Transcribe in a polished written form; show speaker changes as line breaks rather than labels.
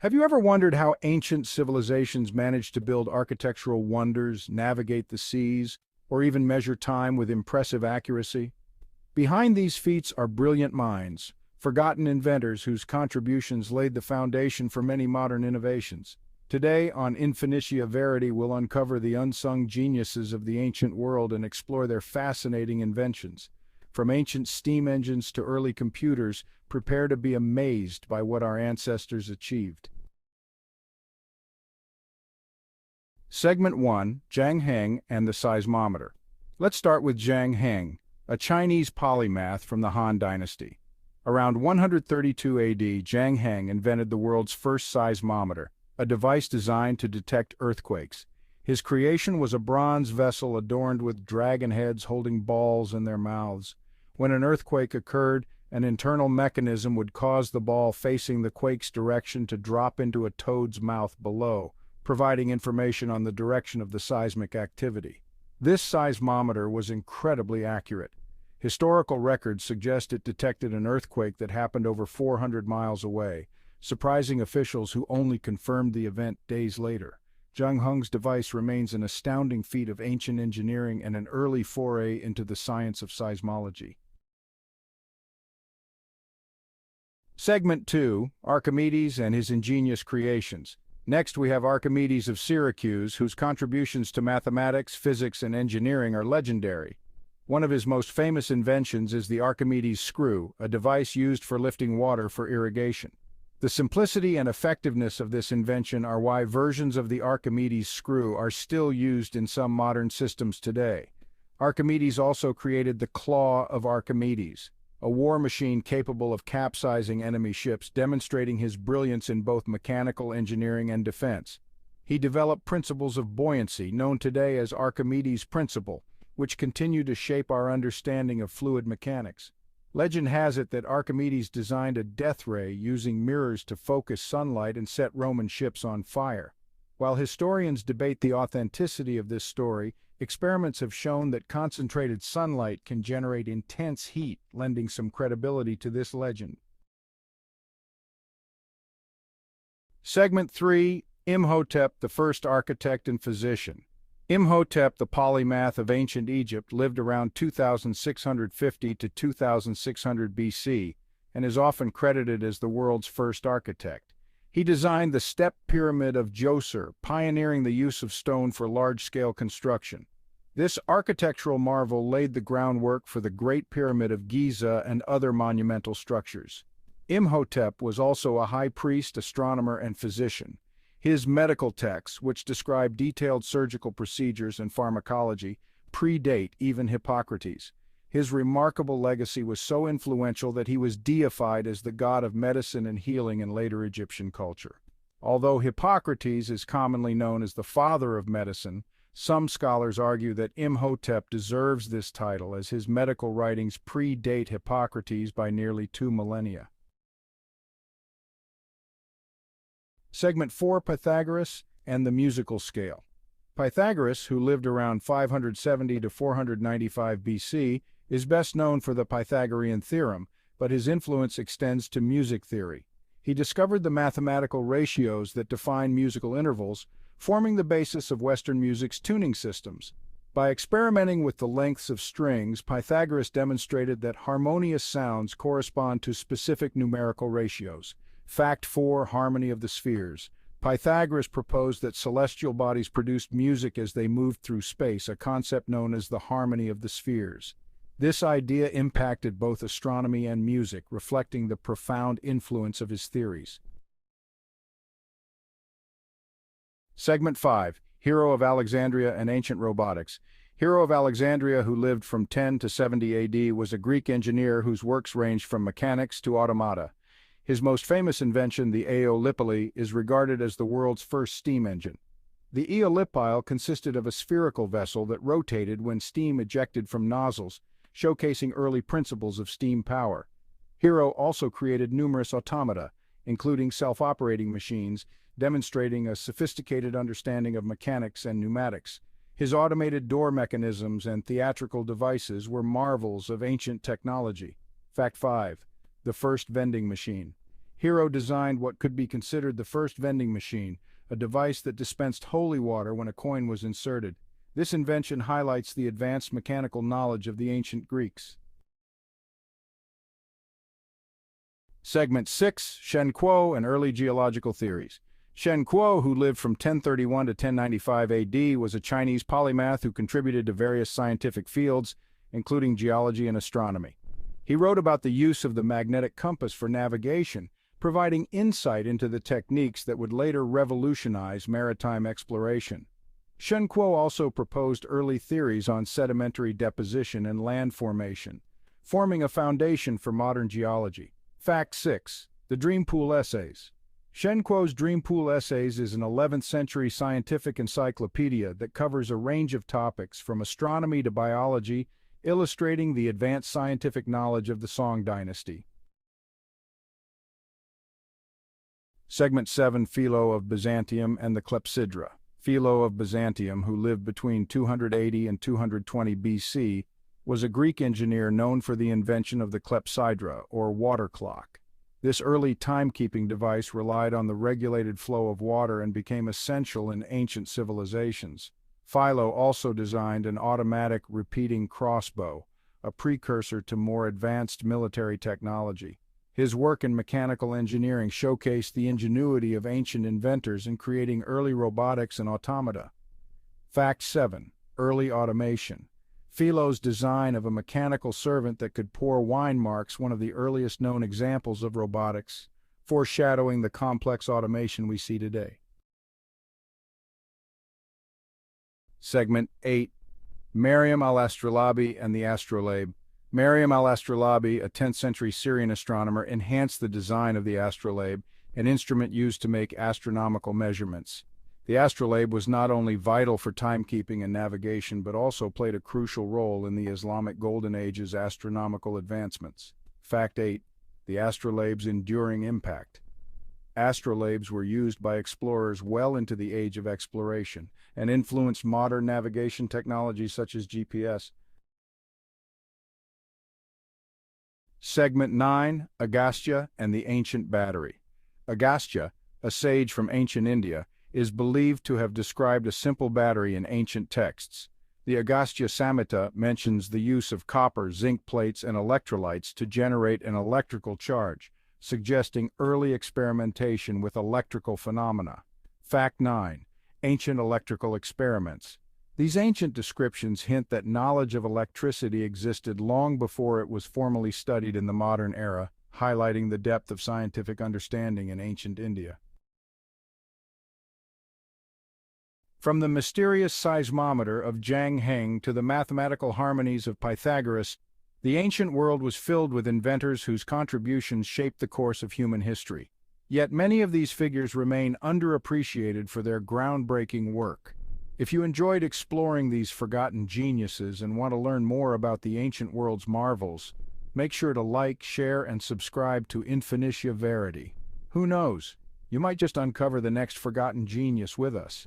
Have you ever wondered how ancient civilizations managed to build architectural wonders, navigate the seas, or even measure time with impressive accuracy? Behind these feats are brilliant minds, forgotten inventors whose contributions laid the foundation for many modern innovations. Today, on Infinitia Verity, we'll uncover the unsung geniuses of the ancient world and explore their fascinating inventions. From ancient steam engines to early computers, prepare to be amazed by what our ancestors achieved. Segment 1, Zhang Heng and the Seismometer. Let's start with Zhang Heng, a Chinese polymath from the Han Dynasty. Around 132 AD, Zhang Heng invented the world's first seismometer, a device designed to detect earthquakes. His creation was a bronze vessel adorned with dragon heads holding balls in their mouths. When an earthquake occurred, an internal mechanism would cause the ball facing the quake's direction to drop into a toad's mouth below, providing information on the direction of the seismic activity. This seismometer was incredibly accurate. Historical records suggest it detected an earthquake that happened over 400 miles away, surprising officials who only confirmed the event days later. Zhang Heng's device remains an astounding feat of ancient engineering and an early foray into the science of seismology. Segment 2, Archimedes and his ingenious creations. Next, we have Archimedes of Syracuse, whose contributions to mathematics, physics, and engineering are legendary. One of his most famous inventions is the Archimedes screw, a device used for lifting water for irrigation. The simplicity and effectiveness of this invention are why versions of the Archimedes screw are still used in some modern systems today. Archimedes also created the Claw of Archimedes, a war machine capable of capsizing enemy ships, demonstrating his brilliance in both mechanical engineering and defense. He developed principles of buoyancy, known today as Archimedes' principle, which continue to shape our understanding of fluid mechanics. Legend has it that Archimedes designed a death ray using mirrors to focus sunlight and set Roman ships on fire. While historians debate the authenticity of this story, experiments have shown that concentrated sunlight can generate intense heat, lending some credibility to this legend. Segment 3, Imhotep, the first architect and physician. Imhotep, the polymath of ancient Egypt, lived around 2650 to 2600 BC and is often credited as the world's first architect. He designed the step pyramid of Djoser, pioneering the use of stone for large-scale construction. This architectural marvel laid the groundwork for the Great Pyramid of Giza and other monumental structures. Imhotep was also a high priest, astronomer, and physician. His medical texts, which describe detailed surgical procedures and pharmacology, predate even Hippocrates. His remarkable legacy was so influential that he was deified as the god of medicine and healing in later Egyptian culture. Although Hippocrates is commonly known as the father of medicine, some scholars argue that Imhotep deserves this title as his medical writings predate Hippocrates by nearly 2 millennia. Segment 4, Pythagoras and the musical scale. Pythagoras, who lived around 570 to 495 BC, is best known for the Pythagorean theorem, but his influence extends to music theory. He discovered the mathematical ratios that define musical intervals, forming the basis of Western music's tuning systems. By experimenting with the lengths of strings, Pythagoras demonstrated that harmonious sounds correspond to specific numerical ratios. Fact 4, Harmony of the Spheres. Pythagoras proposed that celestial bodies produced music as they moved through space, a concept known as the harmony of the spheres. This idea impacted both astronomy and music, reflecting the profound influence of his theories. Segment 5, Hero of Alexandria and Ancient Robotics. Hero of Alexandria, who lived from 10 to 70 AD, was a Greek engineer whose works ranged from mechanics to automata. His most famous invention, the Aeolipile, is regarded as the world's first steam engine. The Aeolipile consisted of a spherical vessel that rotated when steam ejected from nozzles, showcasing early principles of steam power. Hero also created numerous automata, including self-operating machines, demonstrating a sophisticated understanding of mechanics and pneumatics. His automated door mechanisms and theatrical devices were marvels of ancient technology. Fact 5. The first vending machine. Hero designed what could be considered the first vending machine, a device that dispensed holy water when a coin was inserted. This invention highlights the advanced mechanical knowledge of the ancient Greeks. Segment 6, Shen Kuo and Early Geological Theories. Shen Kuo, who lived from 1031 to 1095 AD, was a Chinese polymath who contributed to various scientific fields, including geology and astronomy. He wrote about the use of the magnetic compass for navigation, providing insight into the techniques that would later revolutionize maritime exploration. Shen Kuo also proposed early theories on sedimentary deposition and land formation, forming a foundation for modern geology. Fact 6. The Dream Pool Essays. Shen Kuo's Dream Pool Essays is an 11th century scientific encyclopedia that covers a range of topics from astronomy to biology, illustrating the advanced scientific knowledge of the Song dynasty. Segment 7, Philo of Byzantium and the Clepsydra. Philo of Byzantium, who lived between 280 and 220 BC, was a Greek engineer known for the invention of the Clepsydra, or water clock. This early timekeeping device relied on the regulated flow of water and became essential in ancient civilizations. Philo also designed an automatic repeating crossbow, a precursor to more advanced military technology. His work in mechanical engineering showcased the ingenuity of ancient inventors in creating early robotics and automata. Fact 7. Early automation. Philo's design of a mechanical servant that could pour wine marks one of the earliest known examples of robotics, foreshadowing the complex automation we see today. Segment 8. Mariam al-Astrulabi and the Astrolabe. Mariam al-Astrulabi, a 10th century Syrian astronomer, enhanced the design of the Astrolabe, an instrument used to make astronomical measurements. The Astrolabe was not only vital for timekeeping and navigation, but also played a crucial role in the Islamic Golden Age's astronomical advancements. Fact 8. The Astrolabe's enduring impact. Astrolabes were used by explorers well into the age of exploration and influenced modern navigation technologies such as GPS. Segment 9, Agastya and the Ancient Battery. Agastya, a sage from ancient India, is believed to have described a simple battery in ancient texts. The Agastya Samhita mentions the use of copper, zinc plates, and electrolytes to generate an electrical charge, suggesting early experimentation with electrical phenomena. Fact 9. Ancient electrical experiments. These ancient descriptions hint that knowledge of electricity existed long before it was formally studied in the modern era, highlighting the depth of scientific understanding in ancient India. From the mysterious seismometer of Zhang Heng to the mathematical harmonies of Pythagoras, the ancient world was filled with inventors whose contributions shaped the course of human history. Yet many of these figures remain underappreciated for their groundbreaking work. If you enjoyed exploring these forgotten geniuses and want to learn more about the ancient world's marvels, make sure to like, share, and subscribe to Infinitia Verity. Who knows? You might just uncover the next forgotten genius with us.